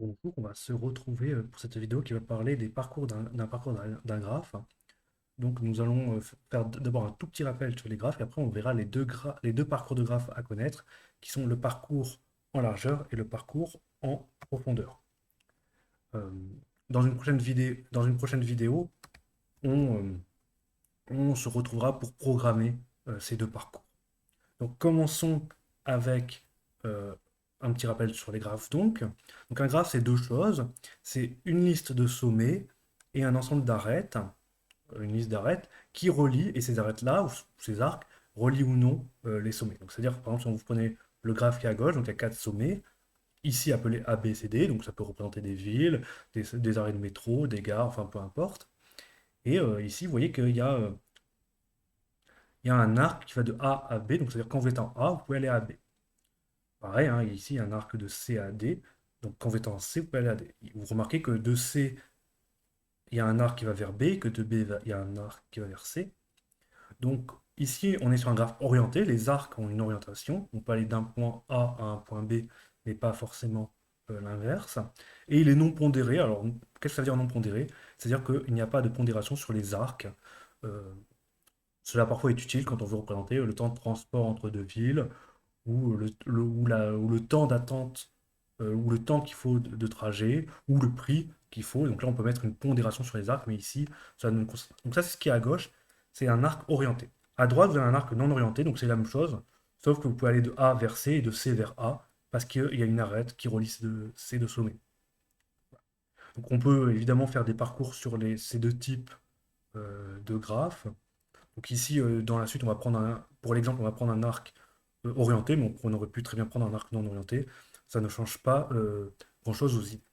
Bonjour, on va se retrouver pour cette vidéo qui va parler des parcours d'un parcours d'un graphe. Donc nous allons faire d'abord un tout petit rappel sur les graphes et après on verra les deux parcours de graphes à connaître qui sont le parcours en largeur et le parcours en profondeur. Euh, dans une prochaine vidéo, on, euh, on se retrouvera pour programmer ces deux parcours. Donc commençons avec euh, un petit rappel sur les graphes donc. Donc un graphe c'est deux choses, c'est une liste de sommets et un ensemble d'arêtes, une liste d'arêtes qui relie, et ces arêtes-là, ou ces arcs, relient ou non les sommets. Donc c'est-à-dire par exemple si vous prenez le graphe qui est à gauche, donc il y a quatre sommets, ici appelés A, B, C, D, donc ça peut représenter des villes, des arrêts de métro, des gares, enfin peu importe. Et ici vous voyez il y a un arc qui va de A à B, donc c'est-à-dire quand vous êtes en A, vous pouvez aller à B. Pareil, hein, ici, il y a un arc de C à D. Donc, quand vous êtes en C, vous pouvez aller à D. Vous remarquez que de C, il y a un arc qui va vers B, que de B, il y a un arc qui va vers C. Donc, ici, on est sur un graphe orienté. Les arcs ont une orientation. On peut aller d'un point A à un point B, mais pas forcément l'inverse. Et il est non pondéré. Alors, qu'est-ce que ça veut dire non pondéré? C'est-à-dire qu'il n'y a pas de pondération sur les arcs. Euh, Cela parfois est utile quand on veut représenter le temps de transport entre deux villes ou le temps d'attente, ou le temps qu'il faut de trajet, ou le prix qu'il faut. Donc là, on peut mettre une pondération sur les arcs, mais ici, ça ne concerne- Donc ça, c'est ce qui est à gauche, c'est un arc orienté. À droite, vous avez un arc non orienté, donc c'est la même chose, sauf que vous pouvez aller de A vers C et de C vers A, parce qu'il y a une arête qui relie ces deux sommets. Donc on peut évidemment faire des parcours sur ces deux types de graphes. Donc ici, dans la suite, pour l'exemple, on va prendre un arc orienté, mais on aurait pu très bien prendre un arc non orienté. Ça ne change pas grand-chose aux idées.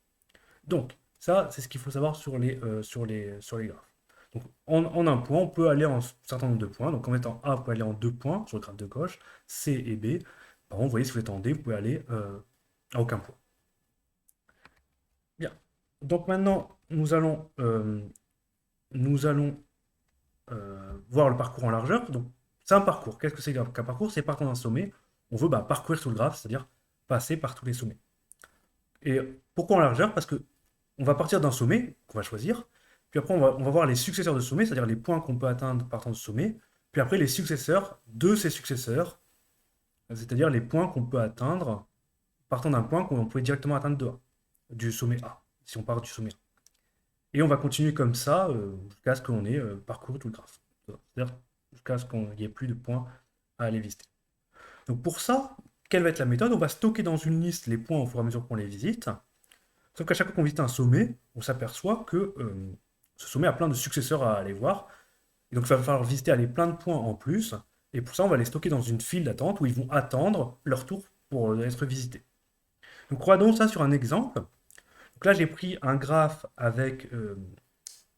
Donc, ça, c'est ce qu'il faut savoir sur les graphes. Donc, en un point, on peut aller en un certain nombre de points. Donc, en étant A, vous pouvez aller en deux points sur le graphe de gauche, C et B. Par contre, vous voyez, si vous êtes en D, vous pouvez aller à aucun point. Bien. Donc, maintenant, nous allons voir le parcours en largeur. Donc, c'est un parcours. Qu'est-ce que c'est qu'un parcours? C'est partant d'un sommet. On veut parcourir tout le graphe, c'est-à-dire passer par tous les sommets. Et pourquoi en largeur? Parce que on va partir d'un sommet qu'on va choisir, puis après on va voir les successeurs de sommet, c'est-à-dire les points qu'on peut atteindre partant de sommet, puis après les successeurs de ces successeurs, c'est-à-dire les points qu'on peut atteindre partant d'un point qu'on pouvait directement atteindre de A, du sommet A, si on part du sommet A. Et on va continuer comme ça jusqu'à ce qu'on ait parcouru tout le graphe. C'est-à-dire jusqu'à ce qu'il n'y ait plus de points à aller visiter. Donc pour ça, quelle va être la méthode? On va stocker dans une liste les points au fur et à mesure qu'on les visite. Sauf qu'à chaque fois qu'on visite un sommet, on s'aperçoit que ce sommet a plein de successeurs à aller voir. Et donc il va falloir visiter aller plein de points en plus. Et pour ça, on va les stocker dans une file d'attente où ils vont attendre leur tour pour être visités. Donc regardons ça sur un exemple. Donc là, j'ai pris un graphe avec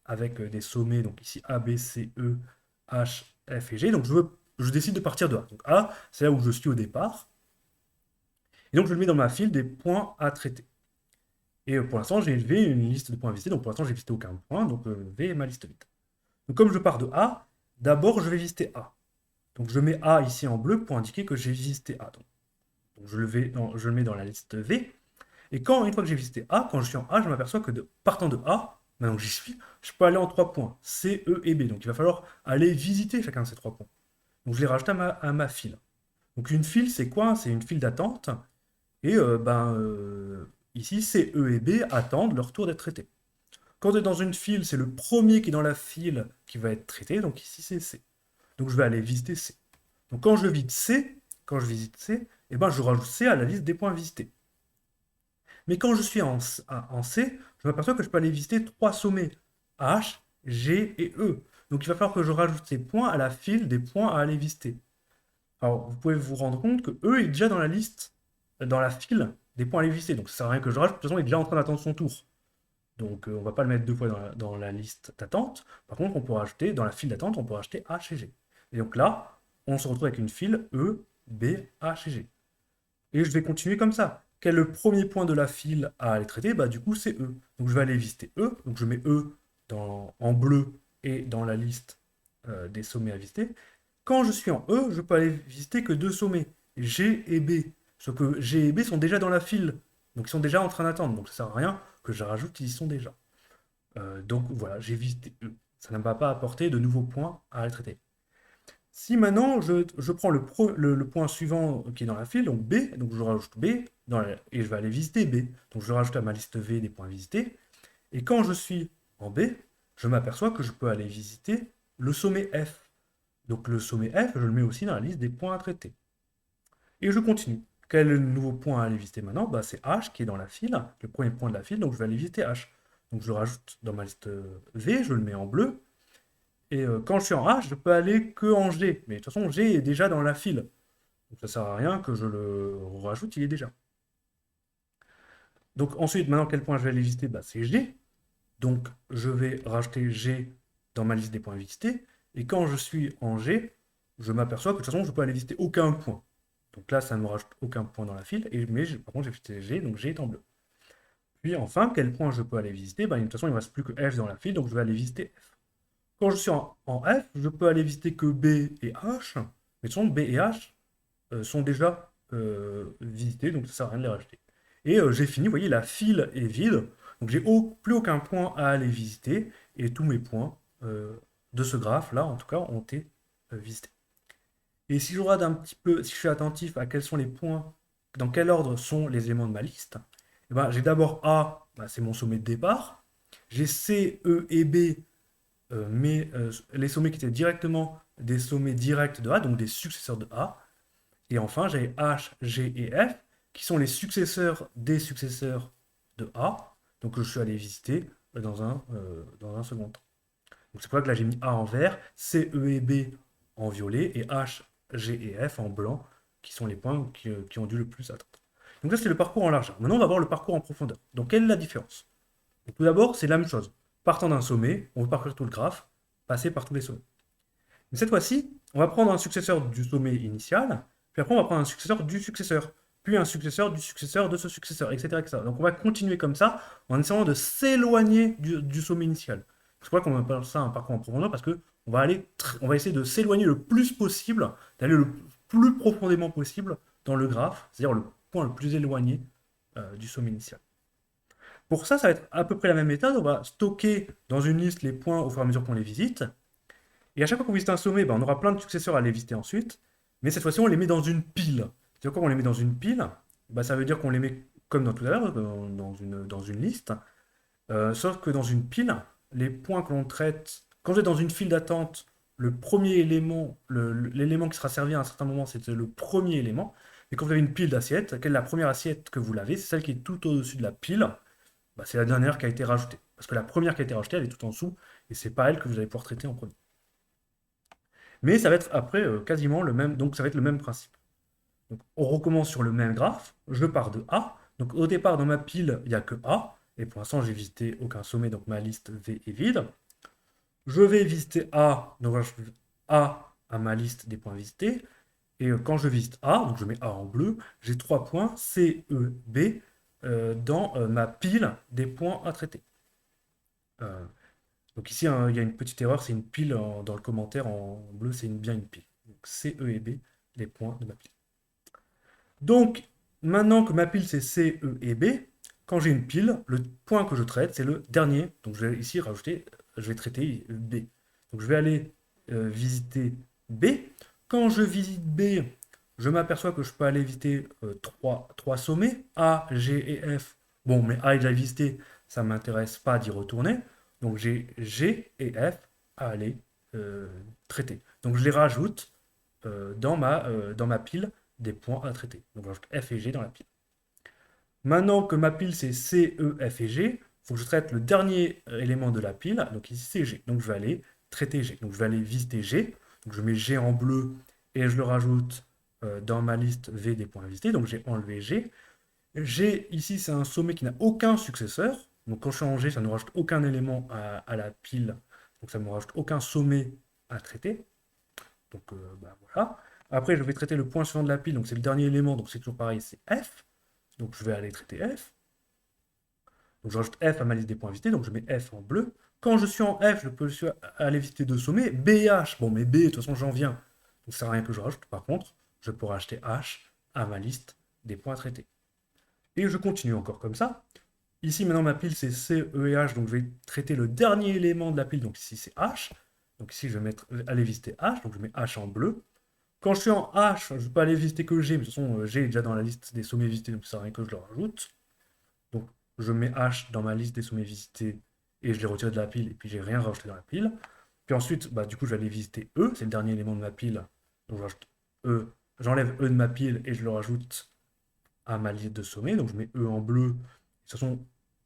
des sommets, donc ici A, B, C, E, H, F et G. Donc je décide de partir de A. Donc A, c'est là où je suis au départ. Et donc je le mets dans ma file des points à traiter. Et pour l'instant, j'ai élevé une liste de points à visiter. Donc pour l'instant, j'ai visité aucun point. Donc V est ma liste vide. Donc comme je pars de A, d'abord je vais visiter A. Donc je mets A ici en bleu pour indiquer que j'ai visité A. Donc je le mets dans la liste V. Et une fois que j'ai visité A, quand je suis en A, je m'aperçois que partant de A, maintenant que j'y suis, je peux aller en trois points, C, E et B. Donc il va falloir aller visiter chacun de ces trois points. Donc je les rajoute à ma file. Donc une file, c'est quoi? C'est une file d'attente. Et ici, C, E et B attendent leur tour d'être traités. Quand on est dans une file, c'est le premier qui est dans la file qui va être traité. Donc ici, c'est C. Donc je vais aller visiter C. Donc quand je visite C, eh ben, je rajoute C à la liste des points visités. Mais quand je suis en C, je m'aperçois que je peux aller visiter trois sommets, H, G et E. Donc il va falloir que je rajoute ces points à la file des points à aller visiter. Alors vous pouvez vous rendre compte que E est déjà dans la liste, dans la file des points à aller visiter. Donc ça sert à rien que je rajoute, de toute façon il est déjà en train d'attendre son tour. Donc on ne va pas le mettre deux fois dans la liste d'attente. Par contre, on peut rajouter, dans la file d'attente, on peut rajouter H et G. Et donc là, on se retrouve avec une file E, B, H et G. Et je vais continuer comme ça. Quel est le premier point de la file à aller traiter? Bah, du coup, c'est E. Donc, je vais aller visiter E. Donc, je mets E en bleu et dans la liste des sommets à visiter. Quand je suis en E, je peux aller visiter que deux sommets, G et B. Sauf que G et B sont déjà dans la file. Donc ils sont déjà en train d'attendre, donc ça sert à rien que je rajoute, ils y sont déjà. Donc voilà, j'ai visité E. Ça ne m'a pas apporté de nouveaux points à aller traiter. Si maintenant je prends le point suivant qui est dans la file, donc B, donc je rajoute B et je vais aller visiter B. Donc je rajoute à ma liste V des points visités. Et quand je suis en B, je m'aperçois que je peux aller visiter le sommet F. Donc le sommet F, je le mets aussi dans la liste des points à traiter. Et je continue. Quel est le nouveau point à aller visiter maintenant? Bah, c'est H qui est dans la file, le premier point de la file, donc je vais aller visiter H. Donc je le rajoute dans ma liste V, je le mets en bleu. Et quand je suis en H, je peux aller que en G. Mais de toute façon, G est déjà dans la file. Donc ça sert à rien que je le rajoute, il est déjà. Donc ensuite, maintenant, quel point je vais aller visiter? Bah, c'est G. Donc je vais rajouter G dans ma liste des points visités. Et quand je suis en G, je m'aperçois que de toute façon, je peux aller visiter aucun point. Donc là, ça ne me rajoute aucun point dans la file. Mais par contre, j'ai visité G, donc G est en bleu. Puis enfin, quel point je peux aller visiter? Bah, de toute façon, il ne me reste plus que F dans la file, donc je vais aller visiter F. Quand je suis en F, je peux aller visiter que B et H. Mais de toute façon, B et H sont déjà visités, donc ça sert à rien de les rajouter. Et j'ai fini, vous voyez, la file est vide, donc j'ai plus aucun point à aller visiter, et tous mes points de ce graphe-là, en tout cas, ont été visités. Et si je regarde un petit peu, si je suis attentif à quels sont les points, dans quel ordre sont les éléments de ma liste, eh ben, j'ai d'abord A, bah, c'est mon sommet de départ, j'ai C, E et B, les sommets qui étaient directement des sommets directs de A, donc des successeurs de A. Et enfin, j'ai H, G et F, qui sont les successeurs des successeurs de A, donc que je suis allé visiter dans un second temps. Donc c'est pour ça que là j'ai mis A en vert, C, E et B en violet, et H, G et F en blanc, qui sont les points qui ont dû le plus attendre. Donc là c'est le parcours en largeur. Maintenant on va voir le parcours en profondeur. Donc quelle est la différence? Donc, tout d'abord, c'est la même chose. Partant d'un sommet, on veut parcourir tout le graphe, passer par tous les sommets. Mais cette fois-ci, on va prendre un successeur du sommet initial, puis après on va prendre un successeur du successeur, puis un successeur du successeur de ce successeur, etc. etc. Donc on va continuer comme ça, en essayant de s'éloigner du sommet initial. C'est pourquoi on appelle ça un parcours en profondeur, parce que on va essayer de s'éloigner le plus possible, d'aller le plus profondément possible dans le graphe, c'est-à-dire le point le plus éloigné du sommet initial. Pour ça, ça va être à peu près la même méthode. On va stocker dans une liste les points au fur et à mesure qu'on les visite. Et à chaque fois qu'on visite un sommet, ben, on aura plein de successeurs à les visiter ensuite. Mais cette fois-ci, on les met dans une pile. C'est-à-dire quand on les met dans une pile, ben, ça veut dire qu'on les met comme dans tout à l'heure, dans une liste. Sauf que dans une pile, les points que l'on traite, quand vous êtes dans une file d'attente, le premier élément, l'élément qui sera servi à un certain moment, c'est le premier élément. Et quand vous avez une pile d'assiettes, quelle est la première assiette que vous lavez? C'est celle qui est tout au-dessus de la pile. Bah, c'est la dernière qui a été rajoutée. Parce que la première qui a été rajoutée, elle est tout en dessous, et c'est pas elle que vous allez pouvoir traiter en premier. Mais ça va être après quasiment le même, donc ça va être le même principe. Donc, on recommence sur le même graphe, je pars de A, donc au départ dans ma pile, il n'y a que A, et pour l'instant j'ai visité aucun sommet, donc ma liste V est vide. Je vais visiter A, donc je vais A à ma liste des points visités, et quand je visite A, donc je mets A en bleu, j'ai 3 points C, E, B dans ma pile des points à traiter. Euh, donc ici, hein, il y a une petite erreur, c'est une pile dans le commentaire en bleu, c'est bien une pile. Donc C, E et B, les points de ma pile. Donc maintenant que ma pile c'est C, E et B, quand j'ai une pile, le point que je traite, c'est le dernier. Donc je vais ici rajouter, je vais traiter B. Donc je vais aller visiter B. Quand je visite B, je m'aperçois que je peux aller visiter trois sommets, A, G et F. Bon, mais A est déjà visité, ça ne m'intéresse pas d'y retourner. Donc j'ai G et F à aller traiter. Donc je les rajoute dans ma pile des points à traiter. Donc je rajoute F et G dans la pile. Maintenant que ma pile c'est C, E, F et G, il faut que je traite le dernier élément de la pile, donc ici c'est G. Donc je vais aller traiter G. Donc je vais aller visiter G. Donc je mets G en bleu et je le rajoute dans ma liste V des points à visiter. Donc j'ai enlevé G. G ici c'est un sommet qui n'a aucun successeur. Donc quand je suis en G, ça ne rajoute aucun élément à la pile. Donc ça ne me rajoute aucun sommet à traiter. Donc bah, voilà. Après, je vais traiter le point suivant de la pile, donc c'est le dernier élément, donc c'est toujours pareil, c'est F. Donc je vais aller traiter F. Donc je rajoute F à ma liste des points visités, donc je mets F en bleu. Quand je suis en F, je peux aller visiter deux sommets, B et H. Bon, mais B, de toute façon, j'en viens. Donc ça sert à rien que je rajoute. Par contre, je peux rajouter H à ma liste des points à traiter. Et je continue encore comme ça. Ici, maintenant, ma pile, c'est C, E et H, donc je vais traiter le dernier élément de la pile, donc ici, c'est H. Donc ici, je vais aller visiter H, donc je mets H en bleu. Quand je suis en H, je peux aller visiter que G, mais de toute façon, G est déjà dans la liste des sommets visités, donc ça sert à rien que je le rajoute. Donc, je mets H dans ma liste des sommets visités, et je les retire de la pile, et puis j'ai rien rajouté dans la pile. Puis ensuite, bah, du coup, je vais aller visiter E, c'est le dernier élément de ma pile. Donc, je rajoute E, j'enlève E de ma pile, et je le rajoute à ma liste de sommets. Donc, je mets E en bleu. De toute façon,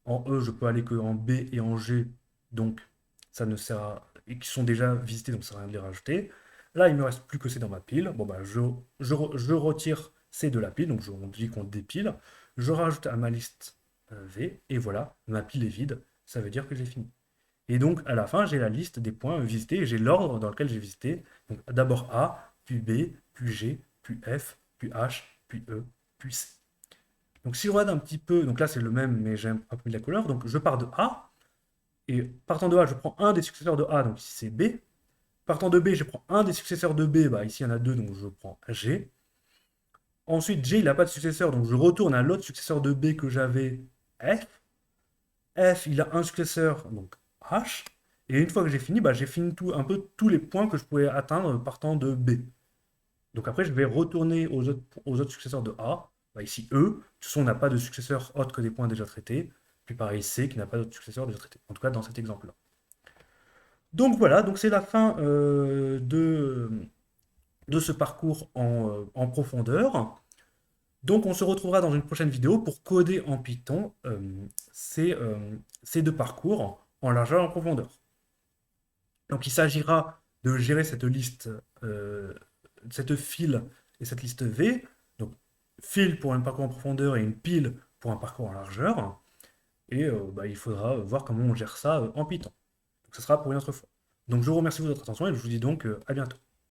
en E, je peux aller que en B et en G, donc ça ne sert à... et qui sont déjà visités, donc ça sert à rien de les rajouter. Là, il me reste plus que C dans ma pile. Bon, bah, je retire C de la pile, donc on dit qu'on dépile. Je rajoute à ma liste V, et voilà, ma pile est vide. Ça veut dire que j'ai fini. Et donc, à la fin, j'ai la liste des points visités, et j'ai l'ordre dans lequel j'ai visité. Donc, d'abord A, puis B, puis G, puis F, puis H, puis E, puis C. Donc, si je regarde un petit peu, donc là, c'est le même, mais j'ai un peu mis de la couleur. Donc, je pars de A, et partant de A, je prends un des successeurs de A, donc ici c'est B. Partant de B, je prends un des successeurs de B, bah ici il y en a deux, donc je prends G. Ensuite, G, il n'a pas de successeur, donc je retourne à l'autre successeur de B que j'avais, F. F, il a un successeur, donc H. Et une fois que j'ai fini, bah, j'ai fini un peu tous les points que je pouvais atteindre partant de B. Donc après, je vais retourner aux autres successeurs de A. Bah, ici, E. De toute façon, on n'a pas de successeur autre que des points déjà traités. Puis pareil, C, qui n'a pas d'autre successeur déjà traité. En tout cas, dans cet exemple-là. Donc voilà, donc c'est la fin de ce parcours en profondeur. Donc on se retrouvera dans une prochaine vidéo pour coder en Python ces deux parcours en largeur et en profondeur. Donc il s'agira de gérer cette liste, cette file et cette liste V. Donc file pour un parcours en profondeur et une pile pour un parcours en largeur. Et bah, il faudra voir comment on gère ça en Python. Donc ce sera pour une autre fois. Donc je vous remercie de votre attention et je vous dis donc à bientôt.